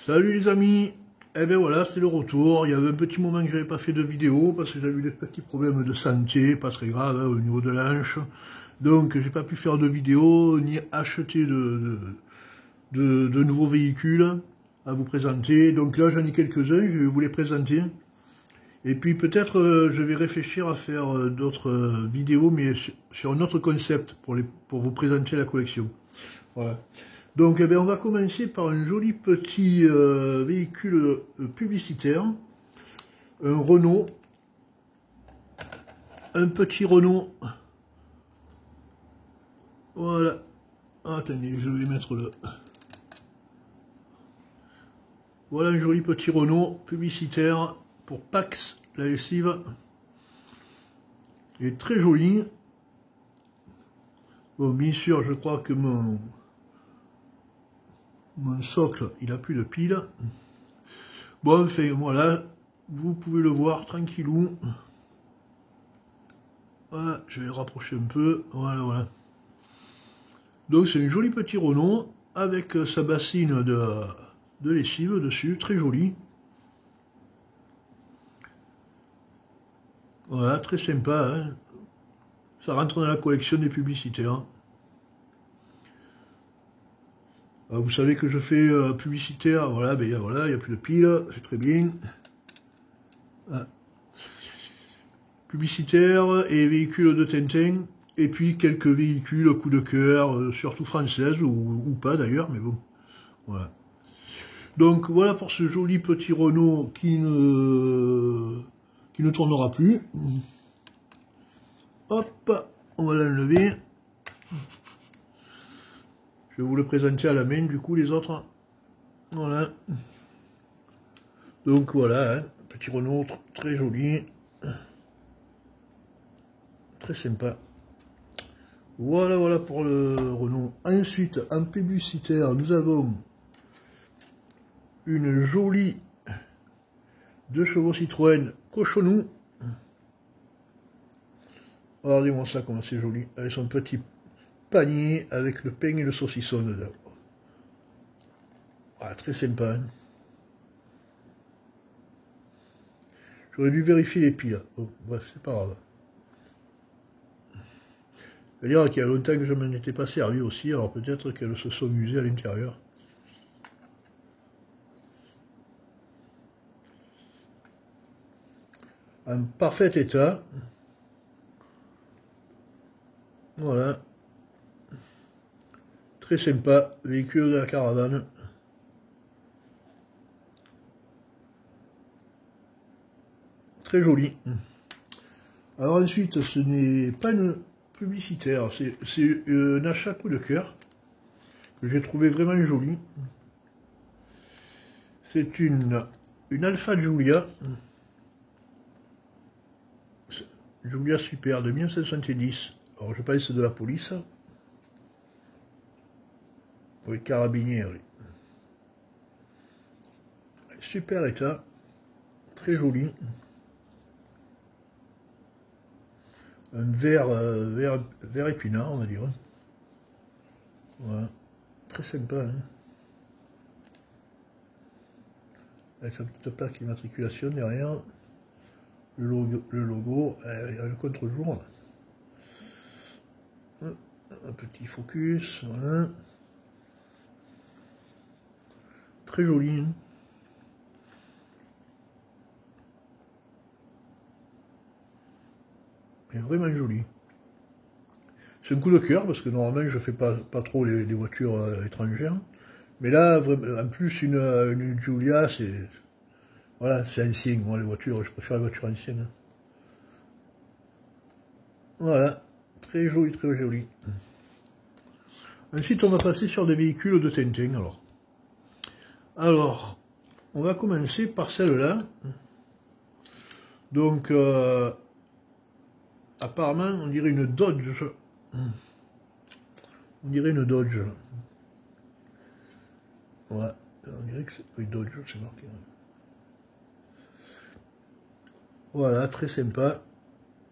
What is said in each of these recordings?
Salut les amis, eh ben voilà, c'est le retour. Il y avait un petit moment que j'avais pas fait de vidéo parce que j'avais eu des petits problèmes de santé, pas très graves hein, au niveau de la hanche. Donc j'ai pas pu faire de vidéo ni acheter de nouveaux véhicules à vous présenter. Donc là j'en ai quelques-uns, je vais vous les présenter. Et puis peut-être je vais réfléchir à faire d'autres vidéos, mais sur un autre concept pour vous présenter la collection. Voilà. Donc eh bien, on va commencer par un joli petit véhicule publicitaire, un Renault, un petit Renault, voilà, attendez, je vais mettre le... Voilà un joli petit Renault publicitaire pour Pax, la lessive, il est très joli. Bon, bien sûr, je crois que mon socle, il a plus de pile. Bon, enfin, voilà, vous pouvez le voir tranquillou. Voilà, je vais le rapprocher un peu, voilà, voilà. Donc c'est un joli petit Renault, avec sa bassine de lessive dessus, très jolie. Voilà, très sympa, hein. Ça rentre dans la collection des publicitaires. Alors, vous savez que je fais publicitaire, voilà, ben voilà, il n'y a plus de pile, c'est très bien. Voilà. Publicitaire et véhicules de Tintin, et puis quelques véhicules coup de cœur, surtout françaises, ou pas d'ailleurs, mais bon, voilà. Donc voilà pour ce joli petit Renault qui ne tournera plus. Hop, on va l'enlever. Je vais vous le présenter à la main, du coup, les autres. Voilà. Donc voilà, hein, petit Renault très joli. Très sympa. Voilà, voilà pour le Renault. Ensuite, en publicitaire, nous avons une jolie 2 chevaux Citroën Cochonou. Regardez-moi ça, comment c'est joli. Avec son petit panier avec le pain et le saucisson dedans. Ah, très sympa. Hein. J'aurais dû vérifier les piles. Bon, bref, c'est pas grave. C'est-à-dire qu'il y a longtemps que je m'en étais pas servi aussi, alors peut-être qu'elles se sont usées à l'intérieur. En parfait état. Voilà. Très sympa, véhicule de la caravane. Très joli. Alors ensuite, ce n'est pas une publicitaire, c'est un achat coup de cœur que j'ai trouvé vraiment joli. C'est une Alfa Giulia. Giulia Super de 1970. Alors je pense de la police. Oui, carabinieri. Oui. Super état. Très joli. Un vert épinard, on va dire. Voilà. Très sympa. Hein. Avec sa petite plaque d'immatriculation derrière. Le logo, le contre-jour. Un petit focus, voilà. Très joli. Hein. Et vraiment joli. C'est un coup de cœur parce que normalement je fais pas trop les voitures étrangères. Mais là, en plus, une Giulia, c'est. Voilà, c'est ancien. Moi, les voitures, je préfère les voitures anciennes. Voilà. Très joli, très joli. Ensuite, on va passer sur des véhicules de Tintin, Alors, on va commencer par celle-là. Donc, apparemment, on dirait une Dodge. On dirait une Dodge. Ouais, on dirait que c'est... Oui, Dodge, c'est marqué. Voilà, très sympa.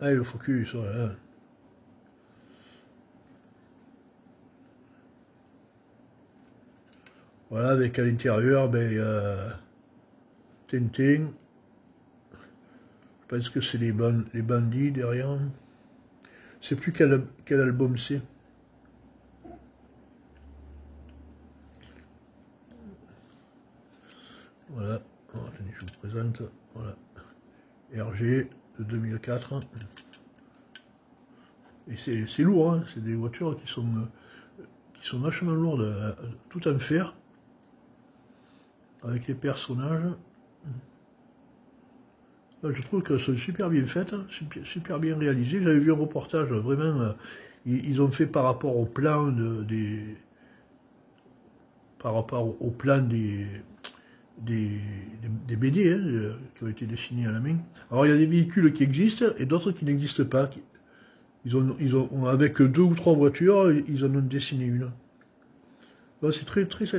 Ah, le focus, voilà. Voilà, avec à l'intérieur, ben, Tintin. Je pense que c'est les bandits derrière. Je sais plus quel album c'est. Voilà. Alors, attendez, je vous présente. Voilà. RG de 2004. Et c'est lourd, hein. C'est des voitures qui sont vachement lourdes, tout en fer. Avec les personnages. Je trouve qu'elles sont super bien faites, super bien réalisées. J'avais vu un reportage, vraiment, ils ont fait par rapport au plan des BD hein, qui ont été dessinés à la main. Alors il y a des véhicules qui existent et d'autres qui n'existent pas. Avec 2 ou 3 voitures, ils en ont dessiné une. C'est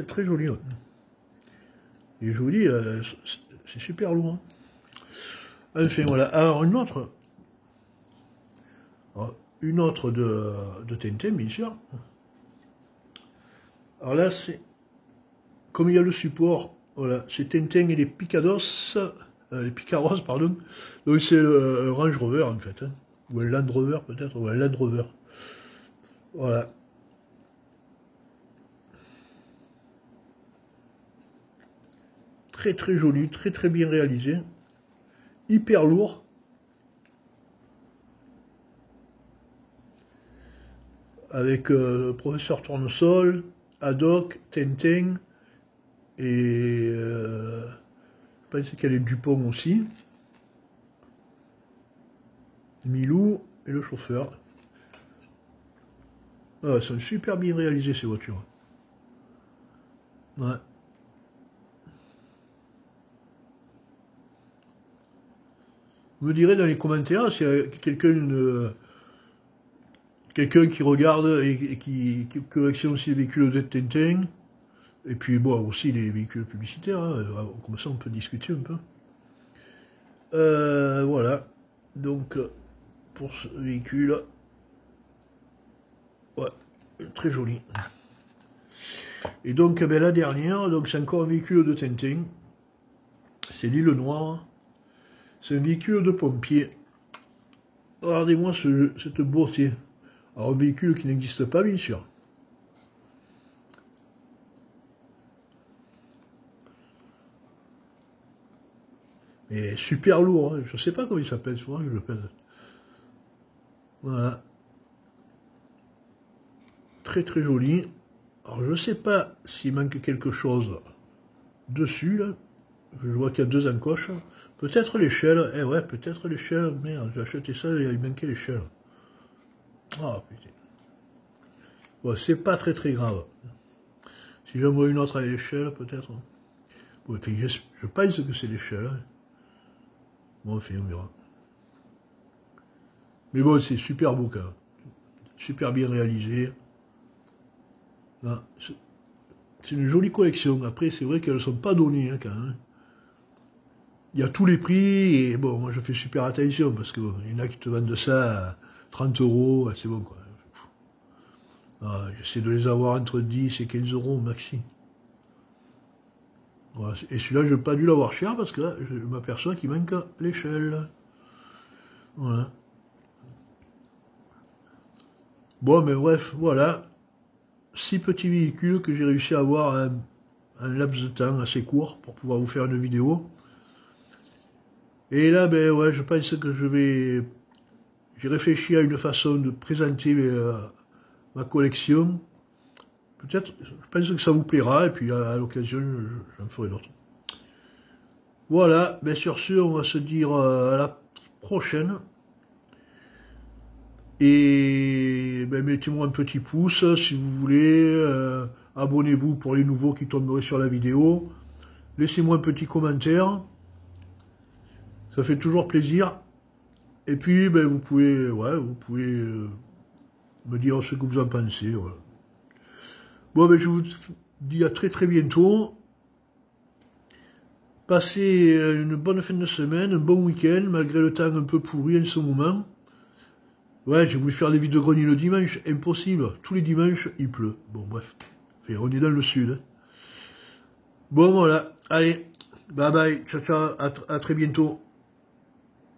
très joli. Ouais. Et je vous dis, c'est super lourd. Hein. Enfin voilà. Alors une autre de Tintin, bien sûr. Alors là, c'est comme il y a le support, voilà, c'est Tintin et les Picaros, pardon. Donc c'est le Range Rover en fait, hein. Ou un Land Rover peut-être, ou un Land Rover. Voilà. Très joli, très bien réalisé. Hyper lourd. Avec Professeur Tournesol, Haddock, Tintin, et je pense qu'elle est Dupont aussi. Milou et le chauffeur. Ah, elles sont super bien réalisées ces voitures. Ouais. Vous me direz dans les commentaires s'il y a quelqu'un qui regarde et qui collectionne aussi les véhicules de Tintin. Et puis bon, aussi les véhicules publicitaires, hein. Comme ça on peut discuter un peu. Voilà. Donc, pour ce véhicule, ouais, très joli. Et donc, ben, la dernière, donc c'est encore un véhicule de Tintin. C'est l'île Noire. C'est un véhicule de pompier. Regardez-moi cette beauté. Alors, un véhicule qui n'existe pas, bien sûr. Et super lourd, hein. Je sais pas comment il s'appelle, souvent je le pèse. Voilà. Très joli. Alors je sais pas s'il manque quelque chose dessus, là. Je vois qu'il y a 2 encoches. Peut-être l'échelle. Eh ouais, peut-être l'échelle. Merde, j'ai acheté ça et il manquait l'échelle. Ah putain. Bon, c'est pas très grave. Si j'en vois une autre à l'échelle, peut-être. Bon, enfin, je pense que c'est l'échelle. Hein. Bon, enfin, on verra. Mais bon, c'est super beau quand même. Super bien réalisé. C'est une jolie collection. Après, c'est vrai qu'elles ne sont pas données hein, quand même. Il y a tous les prix et bon, moi je fais super attention parce qu'il y en a qui te vendent ça à 30 €, c'est bon quoi. J'essaie de les avoir entre 10 et 15 € maxi. Voilà. Et celui-là, je n'ai pas dû l'avoir cher parce que là, je m'aperçois qu'il manque l'échelle. Voilà. Bon, mais bref, voilà. 6 petits véhicules que j'ai réussi à avoir en un laps de temps assez court pour pouvoir vous faire une vidéo. Et là, ben ouais, je pense que j'ai réfléchi à une façon de présenter ma collection. Peut-être, je pense que ça vous plaira, et puis à l'occasion, j'en ferai d'autres. Voilà, ben sur ce, on va se dire à la prochaine. Et ben, mettez-moi un petit pouce si vous voulez. Abonnez-vous pour les nouveaux qui tomberaient sur la vidéo. Laissez-moi un petit commentaire. Ça fait toujours plaisir. Et puis, ben, vous pouvez me dire ce que vous en pensez. Voilà. Bon, ben, je vous dis à très bientôt. Passez une bonne fin de semaine, un bon week-end, malgré le temps un peu pourri en ce moment. Ouais, j'ai voulu faire des vidéos grenier le dimanche, impossible. Tous les dimanches, il pleut. Bon, bref. Enfin, on est dans le sud. Hein. Bon voilà, allez, bye bye, ciao ciao, à très bientôt.